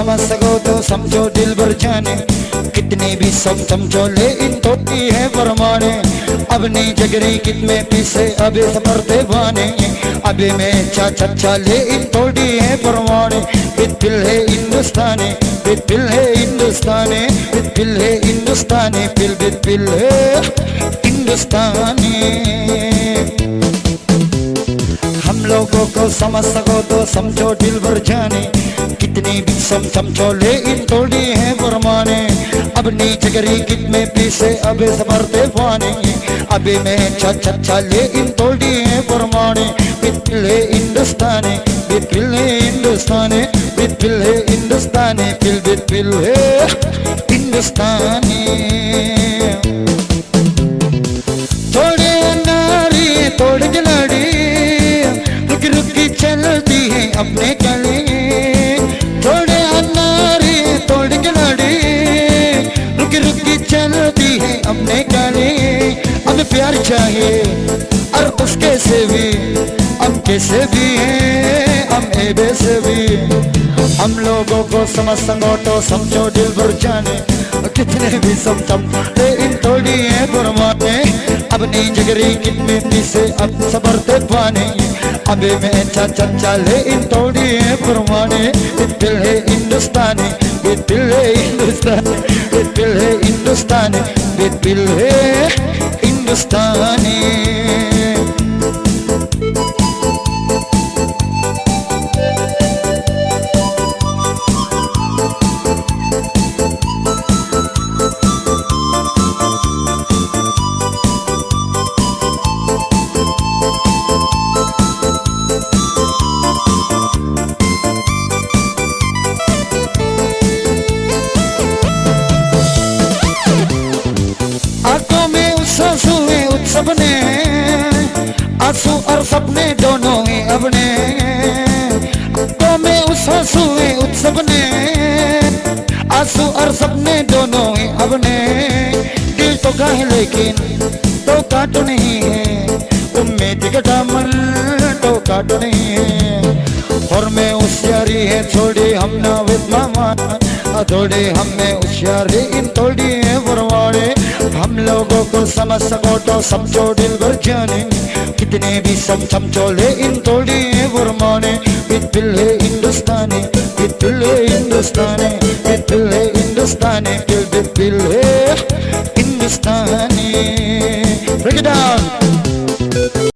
समझ सको तो समझो दिल भर जाने, कितनी भी सब समझो ले इन तोड़ी है परमाने। अब नहीं जगरी कितने पीसे अबे सफर देवाने, अबे में चा ले इन तोड़ी है परमाने। बिल है हिंदुस्तानी, बिल है हिंदुस्तानी, बिल है हिंदुस्तानी, बिल है हिंदुस्तानी। हम लोगों को समझ सको तो समझो दिल भर जाने, कितनी भी समझो ले इन तोड़ी है परमाने। अब नी जगरी कितने पीसे अबे सबर देवाने, अबे में चा ले इन तोड़ी है परमाने। बिल है हिंदुस्तानी, बिल है हिंदुस्तानी, बिल है हिंदुस्तानी, बिल है हिंदुस्तानी। थोड़े नारी तोड़ गिलाड़ी, रुक रुक की चलती है अपने गले। थोड़े नारी तोड़ गिलाड़ी, रुक रुक की चलती है अपने गले। अब प्यार चाहिए और उसके से भी, हम कैसे भी हैं, हम एबे से भी। हम लोगों को समझ सको तो समझो दिल भर जाने, कितने भी समझो इन थोड़ी है परमाने। अब नहीं जगरी कितने पीसे अब सबर दे पाने, अबे में चा ले इन थोड़ी है परमाने। बिल है हिंदुस्तानी, बिल है हिंदुस्तानी, बिल है हिंदुस्तानी, बिल है हिंदुस्तानी। आंखों में आंसू है उत्सव ने, आंसू और सपने दोनों ही अपने। आंखों में आंसू है उत्सव ने, आंसू और सपने दोनों ही अपने। दिल तो का है लेकिन तो काट नहीं है, उम्मीद का दामन तो काट नहीं है। और में होशियारी है थोड़ी हम ना विद मामा, थोड़ी हमें होशियारी इन थोड़ी है परवाने। हम लोगों को समझ सको तो समझो दिल भर जाने, कितने भी समझो ले इन थोड़ी है परमाने। बिल है हिंदुस्तानी, बिल है हिंदुस्तानी, बिल है हिंदुस्तानी, बिल है हिंदुस्तानी।